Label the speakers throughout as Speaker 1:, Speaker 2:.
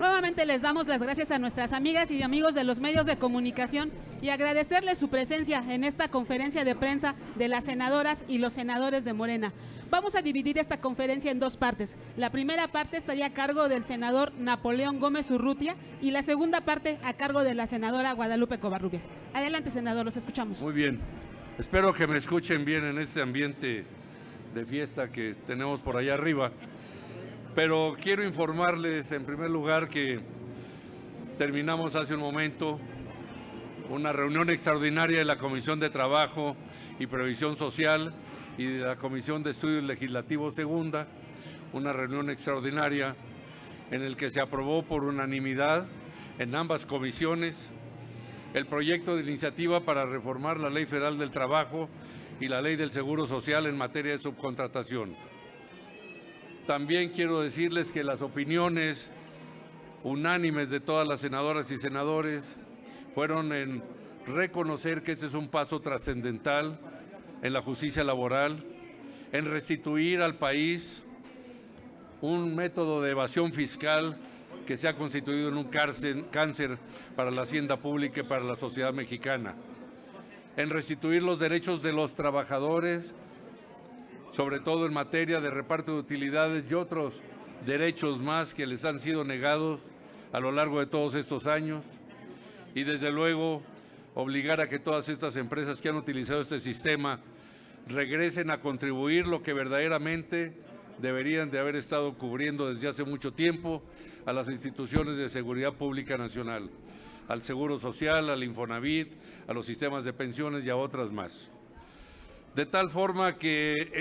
Speaker 1: Nuevamente les damos las gracias a nuestras amigas y amigos de los medios de comunicación y agradecerles su presencia en esta conferencia de prensa de las senadoras y los senadores de Morena. Vamos a dividir esta conferencia en dos partes. La primera parte estaría a cargo del senador Napoleón Gómez Urrutia y la segunda parte a cargo de la senadora Guadalupe Covarrubias. Adelante, senador, los escuchamos.
Speaker 2: Muy bien. Espero que me escuchen bien en este ambiente de fiesta que tenemos por allá arriba. Pero quiero informarles en primer lugar que terminamos hace un momento una reunión extraordinaria de la Comisión de Trabajo y Previsión Social y de la Comisión de Estudios Legislativos Segunda, una reunión extraordinaria en el que se aprobó por unanimidad en ambas comisiones el proyecto de iniciativa para reformar la Ley Federal del Trabajo y la Ley del Seguro Social en materia de subcontratación. También quiero decirles que las opiniones unánimes de todas las senadoras y senadores fueron en reconocer que este es un paso trascendental en la justicia laboral, en restituir al país un método de evasión fiscal que se ha constituido en un cáncer para la hacienda pública y para la sociedad mexicana, en restituir los derechos de los trabajadores, sobre todo en materia de reparto de utilidades y otros derechos más que les han sido negados a lo largo de todos estos años, y desde luego obligar a que todas estas empresas que han utilizado este sistema regresen a contribuir lo que verdaderamente deberían de haber estado cubriendo desde hace mucho tiempo a las instituciones de seguridad pública nacional, al Seguro Social, al Infonavit, a los sistemas de pensiones y a otras más. De tal forma que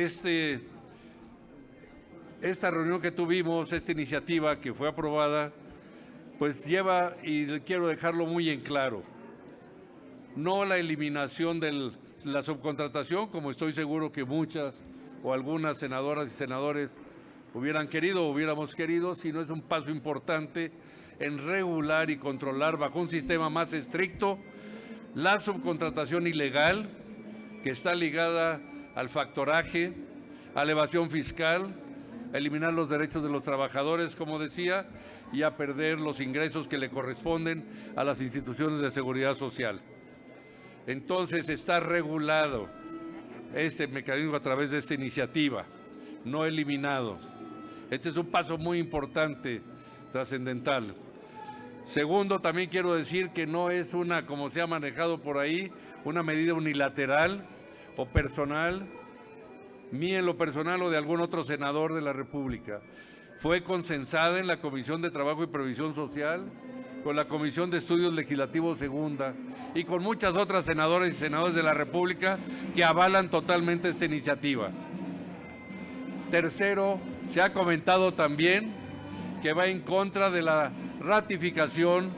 Speaker 2: esta reunión que tuvimos, esta iniciativa que fue aprobada, pues lleva, y quiero dejarlo muy en claro, no la eliminación de la subcontratación, como estoy seguro que muchas o algunas senadoras y senadores hubieran querido o hubiéramos querido, sino es un paso importante en regular y controlar bajo un sistema más estricto la subcontratación ilegal, que está ligada al factoraje, a la evasión fiscal, a eliminar los derechos de los trabajadores, como decía, y a perder los ingresos que le corresponden a las instituciones de seguridad social. Entonces está regulado este mecanismo a través de esta iniciativa, no eliminado. Este es un paso muy importante, trascendental. Segundo, también quiero decir que no es una, como se ha manejado por ahí, una medida unilateral o personal, ni en lo personal o de algún otro senador de la República. Fue consensada en la Comisión de Trabajo y Previsión Social, con la Comisión de Estudios Legislativos Segunda y con muchas otras senadoras y senadores de la República que avalan totalmente esta iniciativa. Tercero, se ha comentado también que va en contra de la ratificación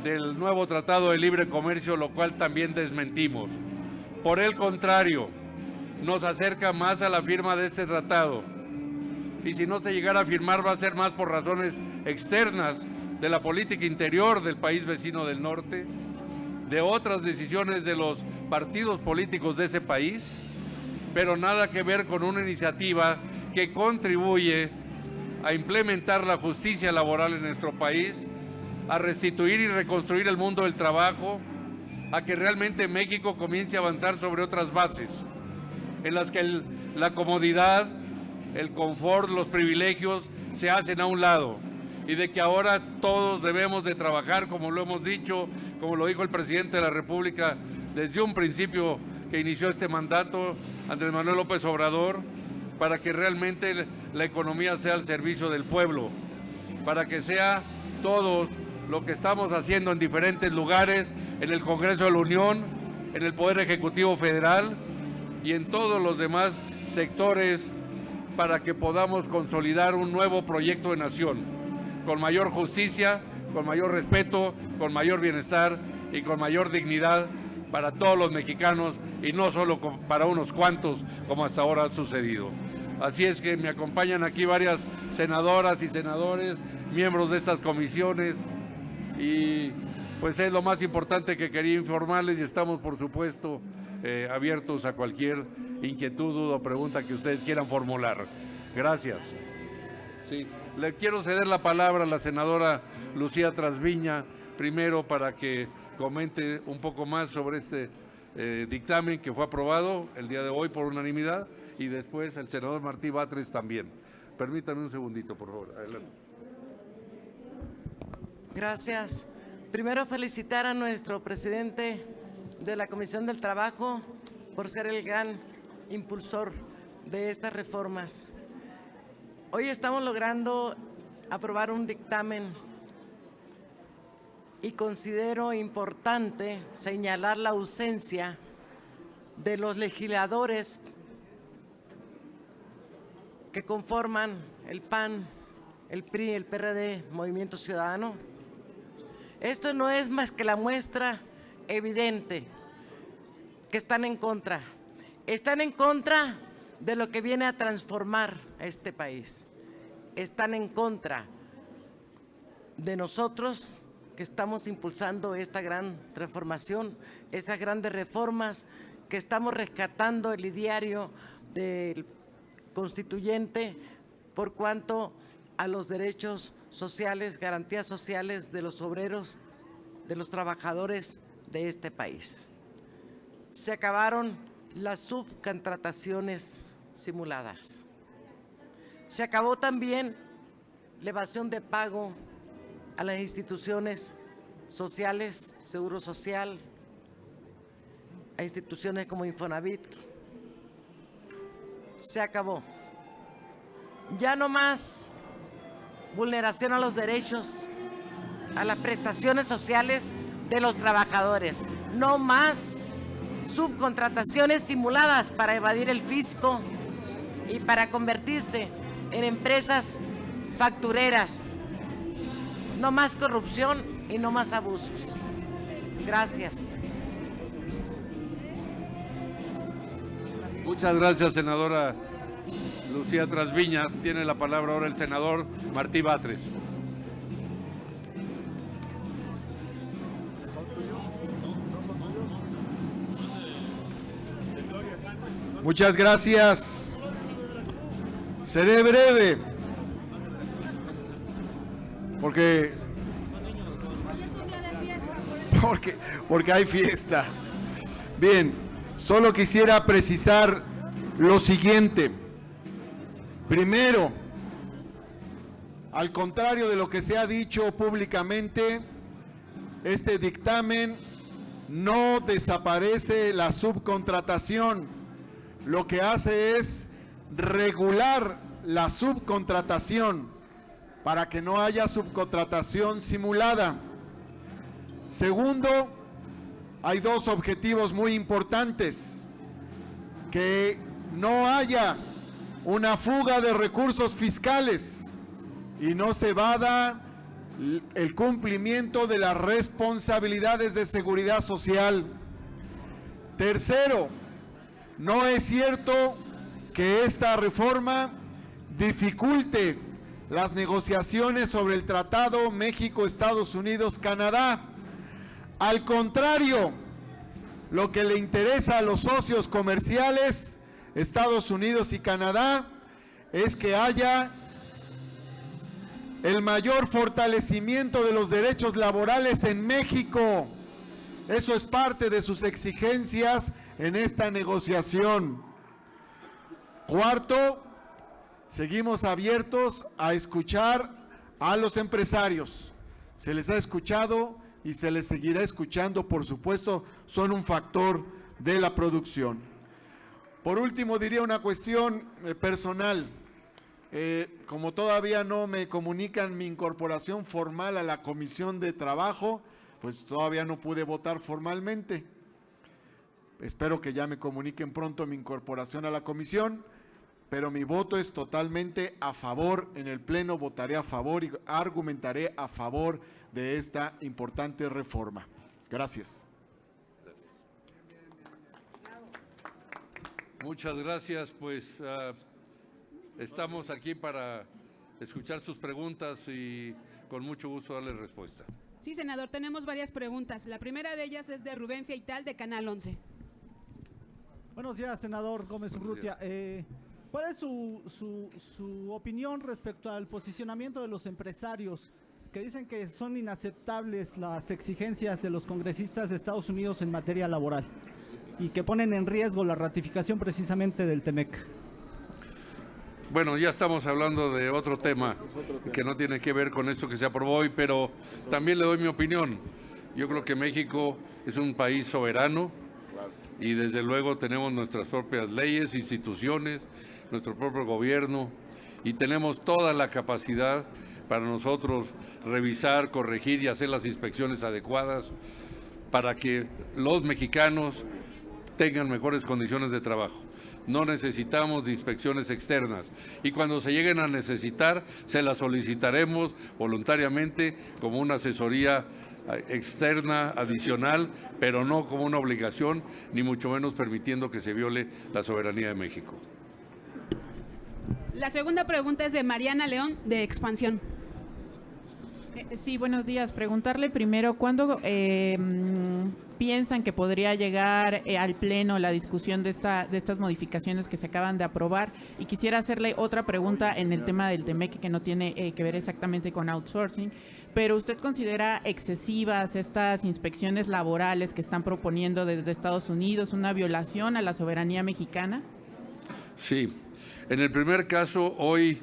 Speaker 2: del nuevo Tratado de Libre Comercio, lo cual también desmentimos. Por el contrario, nos acerca más a la firma de este tratado. Y si no se llegara a firmar, va a ser más por razones externas de la política interior del país vecino del norte, de otras decisiones de los partidos políticos de ese país, pero nada que ver con una iniciativa que contribuye a implementar la justicia laboral en nuestro país, a restituir y reconstruir el mundo del trabajo, a que realmente México comience a avanzar sobre otras bases, en las que la comodidad, el confort, los privilegios se hacen a un lado, y de que ahora todos debemos de trabajar, como lo hemos dicho, como lo dijo el presidente de la República desde un principio que inició este mandato, Andrés Manuel López Obrador, para que realmente la economía sea al servicio del pueblo, para que sea todos lo que estamos haciendo en diferentes lugares, en el Congreso de la Unión, en el Poder Ejecutivo Federal y en todos los demás sectores, para que podamos consolidar un nuevo proyecto de nación, con mayor justicia, con mayor respeto, con mayor bienestar y con mayor dignidad para todos los mexicanos y no solo para unos cuantos, como hasta ahora ha sucedido. Así es que me acompañan aquí varias senadoras y senadores, miembros de estas comisiones, y pues es lo más importante que quería informarles, y estamos por supuesto abiertos a cualquier inquietud, duda o pregunta que ustedes quieran formular. Gracias. Sí, le quiero ceder la palabra a la senadora Lucía Trasviña, primero para que comente un poco más sobre este dictamen que fue aprobado el día de hoy por unanimidad, y después el senador Martí Batres también. Permítame un segundito, por favor. Adelante.
Speaker 3: Gracias. Primero felicitar a nuestro presidente de la Comisión del Trabajo por ser el gran impulsor de estas reformas. Hoy estamos logrando aprobar un dictamen y considero importante señalar la ausencia de los legisladores que conforman el PAN, el PRI, el PRD, Movimiento Ciudadano. Esto no es más que la muestra evidente que están en contra. Están en contra de lo que viene a transformar a este país. Están en contra de nosotros que estamos impulsando esta gran transformación, estas grandes reformas, que estamos rescatando el ideario del constituyente por cuanto a los derechos sociales, garantías sociales de los obreros, de los trabajadores de este país. Se acabaron las subcontrataciones simuladas. Se acabó también la evasión de pago a las instituciones sociales, Seguro Social, a instituciones como Infonavit. Se acabó. Ya no más vulneración a los derechos, a las prestaciones sociales de los trabajadores. No más subcontrataciones simuladas para evadir el fisco y para convertirse en empresas factureras. No más corrupción y no más abusos. Gracias.
Speaker 2: Muchas gracias, senadora Lucía Trasviña. Tiene la palabra ahora el senador Martí Batres.
Speaker 4: Muchas gracias. Seré breve, porque hay fiesta. Bien, solo quisiera precisar lo siguiente. Primero, al contrario de lo que se ha dicho públicamente, este dictamen no desaparece la subcontratación. Lo que hace es regular la subcontratación para que no haya subcontratación simulada. Segundo, hay dos objetivos muy importantes: que no haya una fuga de recursos fiscales y no se evada el cumplimiento de las responsabilidades de seguridad social. Tercero, no es cierto que esta reforma dificulte las negociaciones sobre el Tratado México-Estados Unidos-Canadá. Al contrario, lo que le interesa a los socios comerciales, Estados Unidos y Canadá, es que haya el mayor fortalecimiento de los derechos laborales en México. Eso es parte de sus exigencias en esta negociación. Cuarto, seguimos abiertos a escuchar a los empresarios. Se les ha escuchado y se les seguirá escuchando, por supuesto, son un factor de la producción. Por último, diría una cuestión personal. Como todavía no me comunican mi incorporación formal a la Comisión de Trabajo, pues todavía no pude votar formalmente. Espero que ya me comuniquen pronto mi incorporación a la comisión, pero mi voto es totalmente a favor. En el Pleno votaré a favor y argumentaré a favor de esta importante reforma. Gracias.
Speaker 2: Muchas gracias, pues estamos aquí para escuchar sus preguntas y con mucho gusto darles respuesta.
Speaker 1: Sí, senador, tenemos varias preguntas. La primera de ellas es de Rubén Feital, de Canal 11.
Speaker 5: Buenos días, senador Gómez Urrutia. ¿Cuál es su opinión respecto al posicionamiento de los empresarios que dicen que son inaceptables las exigencias de los congresistas de Estados Unidos en materia laboral y que ponen en riesgo la ratificación precisamente del TEMEC?
Speaker 2: Bueno, ya estamos hablando de otro tema que no tiene que ver con esto que se aprobó hoy, pero también le doy mi opinión. Yo creo que México es un país soberano y desde luego tenemos nuestras propias leyes, instituciones, nuestro propio gobierno y tenemos toda la capacidad para nosotros revisar, corregir y hacer las inspecciones adecuadas para que los mexicanos tengan mejores condiciones de trabajo. No necesitamos de inspecciones externas y cuando se lleguen a necesitar se las solicitaremos voluntariamente como una asesoría externa adicional, pero no como una obligación, ni mucho menos permitiendo que se viole la soberanía de México.
Speaker 1: La segunda pregunta es de Mariana León, de Expansión.
Speaker 6: Sí, buenos días. Preguntarle primero, ¿cuándo piensan que podría llegar al Pleno la discusión de estas modificaciones que se acaban de aprobar? Y quisiera hacerle otra pregunta en el tema del TEMEC, que no tiene que ver exactamente con outsourcing, pero ¿usted considera excesivas estas inspecciones laborales que están proponiendo desde Estados Unidos, una violación a la soberanía mexicana?
Speaker 2: Sí. En el primer caso, hoy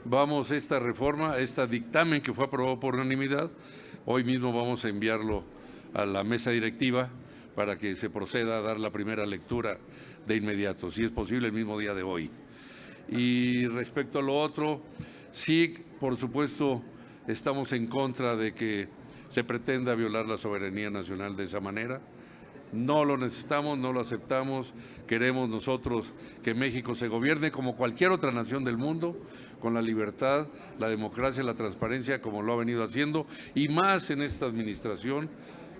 Speaker 2: vamos a esta reforma, a este dictamen que fue aprobado por unanimidad. Hoy mismo vamos a enviarlo a la mesa directiva para que se proceda a dar la primera lectura de inmediato, si es posible el mismo día de hoy. Y respecto a lo otro, sí, por supuesto, estamos en contra de que se pretenda violar la soberanía nacional de esa manera. No lo necesitamos, no lo aceptamos. Queremos nosotros que México se gobierne como cualquier otra nación del mundo, con la libertad, la democracia, la transparencia, como lo ha venido haciendo, y más en esta administración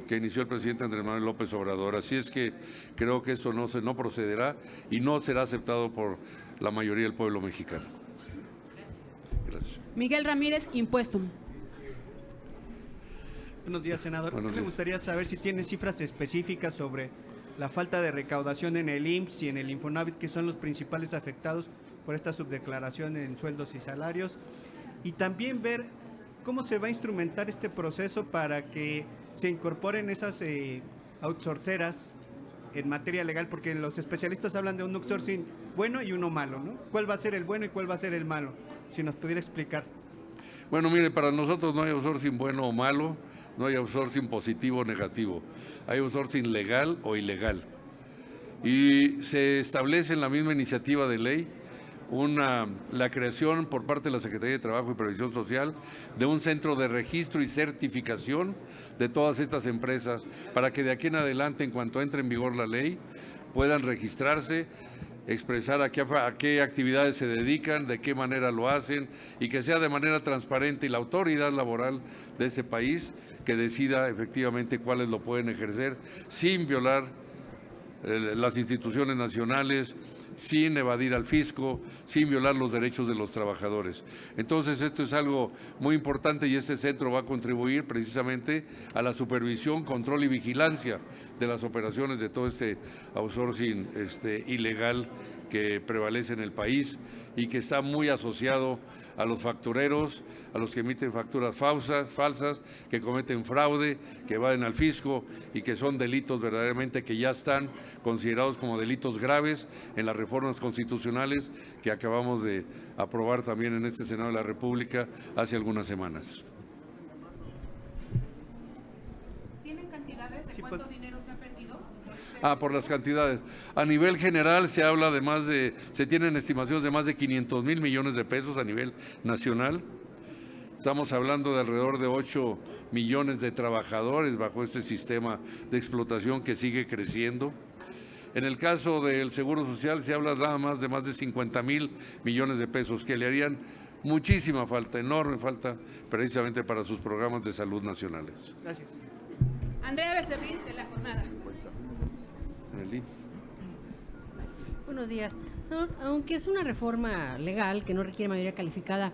Speaker 2: que inició el presidente Andrés Manuel López Obrador. Así es que creo que esto no procederá y no será aceptado por la mayoría del pueblo mexicano. Gracias.
Speaker 1: Miguel Ramírez, Impuestum.
Speaker 7: Buenos días, senador.
Speaker 2: Buenos días.
Speaker 7: Me gustaría saber si tiene cifras específicas sobre la falta de recaudación en el IMSS y en el Infonavit, que son los principales afectados por esta subdeclaración en sueldos y salarios, y también ver cómo se va a instrumentar este proceso para que se incorporen esas outsourceras en materia legal, porque los especialistas hablan de un outsourcing bueno y uno malo, ¿no? ¿Cuál va a ser el bueno y cuál va a ser el malo? Si nos pudiera explicar.
Speaker 2: Bueno, mire, para nosotros no hay outsourcing bueno o malo, no hay outsourcing positivo o negativo, hay outsourcing legal o ilegal. Y se establece en la misma iniciativa de ley la creación por parte de la Secretaría de Trabajo y Previsión Social de un centro de registro y certificación de todas estas empresas para que de aquí en adelante, en cuanto entre en vigor la ley, puedan registrarse, expresar a qué actividades se dedican, de qué manera lo hacen y que sea de manera transparente y la autoridad laboral de ese país que decida efectivamente cuáles lo pueden ejercer sin violar las instituciones nacionales, sin evadir al fisco, sin violar los derechos de los trabajadores. Entonces esto es algo muy importante y este centro va a contribuir precisamente a la supervisión, control y vigilancia de las operaciones de todo este outsourcing ilegal que prevalece en el país y que está muy asociado a los factureros, a los que emiten facturas falsas, que cometen fraude, que evaden al fisco y que son delitos verdaderamente que ya están considerados como delitos graves en las reformas constitucionales que acabamos de aprobar también en este Senado de la República hace algunas semanas.
Speaker 1: ¿Tienen cantidades de cuánto dinero se ha perdido?
Speaker 2: Por las cantidades. A nivel general se habla de se tienen estimaciones de más de 500,000 millones de pesos a nivel nacional. Estamos hablando de alrededor de 8 millones de trabajadores bajo este sistema de explotación que sigue creciendo. En el caso del Seguro Social se habla nada más de 50,000 millones de pesos que le harían muchísima falta, enorme falta, precisamente para sus programas de salud nacionales.
Speaker 7: Gracias.
Speaker 1: Andrea Becerril, de La Jornada.
Speaker 8: Buenos días. Aunque es una reforma legal que no requiere mayoría calificada,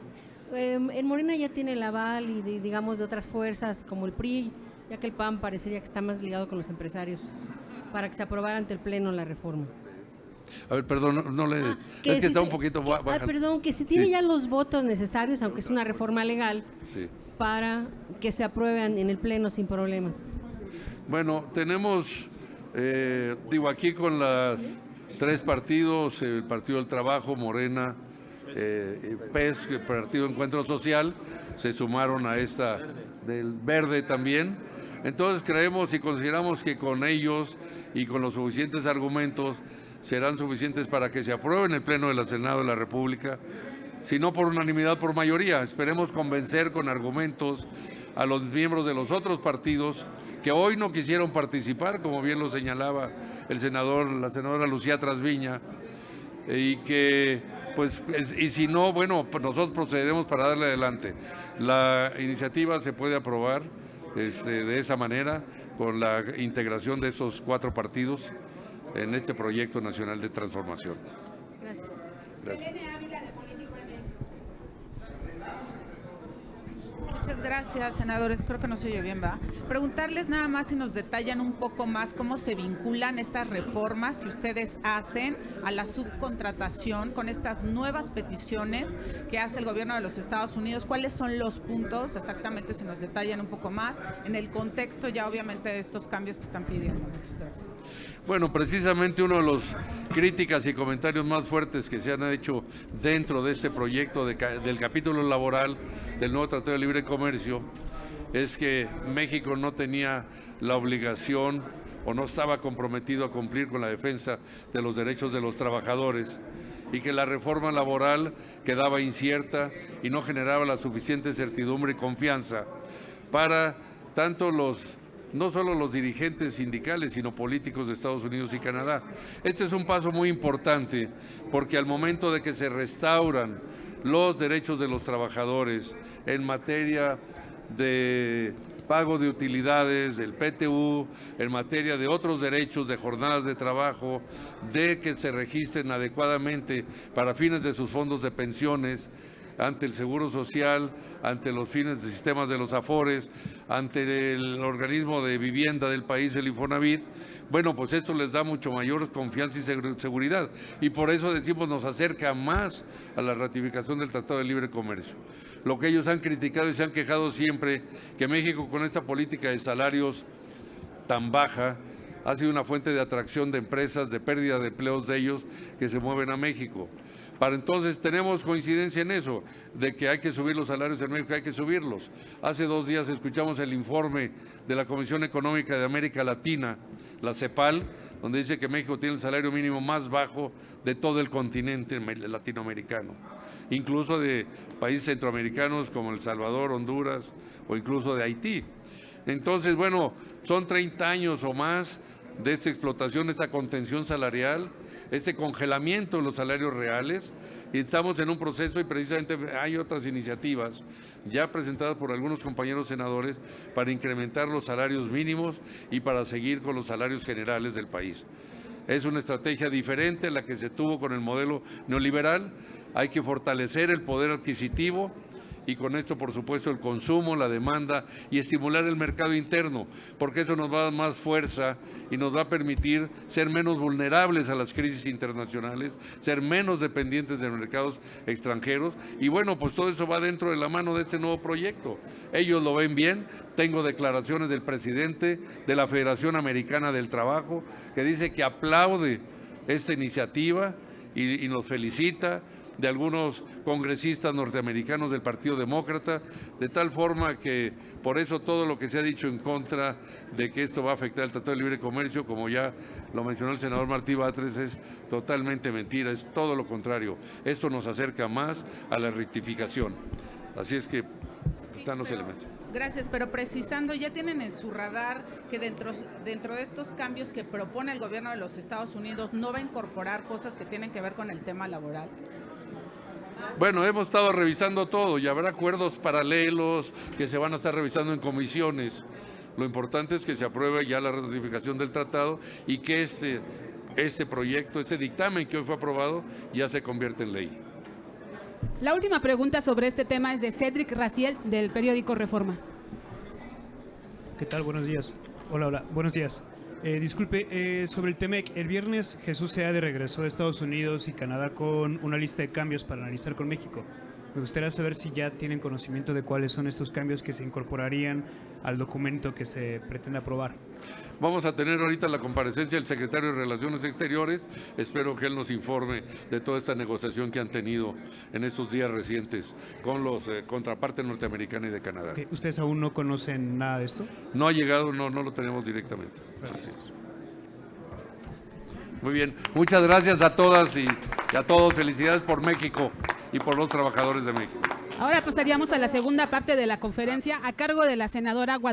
Speaker 8: en Morena ya tiene el aval y digamos de otras fuerzas como el PRI, ya que el PAN parecería que está más ligado con los empresarios, para que se aprobara ante el Pleno la reforma.
Speaker 2: A ver, perdón, no le... es que está un poquito baja.
Speaker 8: Perdón, que se tiene
Speaker 2: Sí.
Speaker 8: ya los votos necesarios, aunque es una reforma legal,
Speaker 2: Sí.
Speaker 8: para que se aprueben en el Pleno sin problemas.
Speaker 2: Bueno, tenemos, aquí con los 3 partidos, el Partido del Trabajo, Morena, PES, el Partido Encuentro Social, se sumaron a esta del Verde también. Entonces creemos y consideramos que con ellos y con los suficientes argumentos serán suficientes para que se apruebe en el Pleno del Senado de la República, si no por unanimidad, por mayoría. Esperemos convencer con argumentos a los miembros de los otros partidos que hoy no quisieron participar, como bien lo señalaba la senadora Lucía Trasviña, y que, pues, y si no, bueno, pues nosotros procederemos para darle adelante. La iniciativa se puede aprobar de esa manera, con la integración de esos 4 partidos en este proyecto nacional de transformación. Gracias.
Speaker 9: Muchas gracias, senadores. Creo que no se oye bien, ¿va? Preguntarles nada más si nos detallan un poco más cómo se vinculan estas reformas que ustedes hacen a la subcontratación con estas nuevas peticiones que hace el gobierno de los Estados Unidos. ¿Cuáles son los puntos exactamente, si nos detallan un poco más, en el contexto ya obviamente de estos cambios que están pidiendo? Muchas gracias.
Speaker 2: Bueno, precisamente uno de los críticas y comentarios más fuertes que se han hecho dentro de este proyecto del capítulo laboral del nuevo Tratado de Libre Comercio es que México no tenía la obligación o no estaba comprometido a cumplir con la defensa de los derechos de los trabajadores y que la reforma laboral quedaba incierta y no generaba la suficiente certidumbre y confianza para tanto no solo los dirigentes sindicales, sino políticos de Estados Unidos y Canadá. Este es un paso muy importante porque al momento de que se restauran los derechos de los trabajadores en materia de pago de utilidades, del PTU, en materia de otros derechos de jornadas de trabajo, de que se registren adecuadamente para fines de sus fondos de pensiones, ante el Seguro Social, ante los fines de sistemas de los Afores, ante el organismo de vivienda del país, el Infonavit. Bueno, pues esto les da mucho mayor confianza y seguridad. Y por eso decimos, nos acerca más a la ratificación del Tratado de Libre Comercio. Lo que ellos han criticado y se han quejado siempre, que México con esta política de salarios tan baja, ha sido una fuente de atracción de empresas, de pérdida de empleos de ellos que se mueven a México. Para entonces tenemos coincidencia en eso, de que hay que subir los salarios en México, hay que subirlos. Hace 2 días escuchamos el informe de la Comisión Económica de América Latina, la CEPAL, donde dice que México tiene el salario mínimo más bajo de todo el continente latinoamericano, incluso de países centroamericanos como El Salvador, Honduras o incluso de Haití. Entonces, bueno, son 30 años o más de esta explotación, esta contención salarial, este congelamiento de los salarios reales, y estamos en un proceso y precisamente hay otras iniciativas ya presentadas por algunos compañeros senadores para incrementar los salarios mínimos y para seguir con los salarios generales del país. Es una estrategia diferente a la que se tuvo con el modelo neoliberal. Hay que fortalecer el poder adquisitivo y con esto, por supuesto, el consumo, la demanda y estimular el mercado interno, porque eso nos va a dar más fuerza y nos va a permitir ser menos vulnerables a las crisis internacionales, ser menos dependientes de mercados extranjeros. Y bueno, pues todo eso va dentro de la mano de este nuevo proyecto. Ellos lo ven bien. Tengo declaraciones del presidente de la Federación Americana del Trabajo que dice que aplaude esta iniciativa y nos felicita, de algunos congresistas norteamericanos del Partido Demócrata, de tal forma que por eso todo lo que se ha dicho en contra de que esto va a afectar el Tratado de Libre Comercio, como ya lo mencionó el senador Martí Batres, es totalmente mentira, es todo lo contrario. Esto nos acerca más a la rectificación. Así es que están los elementos.
Speaker 9: Gracias, pero precisando, ¿ya tienen en su radar que dentro de estos cambios que propone el gobierno de los Estados Unidos no va a incorporar cosas que tienen que ver con el tema laboral?
Speaker 2: Bueno, hemos estado revisando todo y habrá acuerdos paralelos que se van a estar revisando en comisiones. Lo importante es que se apruebe ya la ratificación del tratado y que este proyecto, este dictamen que hoy fue aprobado, ya se convierte en ley.
Speaker 1: La última pregunta sobre este tema es de Cédric Raciel, del periódico Reforma.
Speaker 10: ¿Qué tal? Buenos días. Hola, buenos días. Disculpe, sobre el TEMEC, el viernes Jesús Seade regresó de Estados Unidos y Canadá con una lista de cambios para analizar con México. Me gustaría saber si ya tienen conocimiento de cuáles son estos cambios que se incorporarían al documento que se pretende aprobar.
Speaker 2: Vamos a tener ahorita la comparecencia del secretario de Relaciones Exteriores. Espero que él nos informe de toda esta negociación que han tenido en estos días recientes con los contrapartes norteamericana y de Canadá.
Speaker 10: Okay. ¿Ustedes aún no conocen nada de esto?
Speaker 2: No ha llegado, no lo tenemos directamente.
Speaker 10: Gracias.
Speaker 2: Muy bien, muchas gracias a todas y a todos. Felicidades por México y por los trabajadores de México.
Speaker 1: Ahora pasaríamos a la segunda parte de la conferencia a cargo de la senadora Guadalupe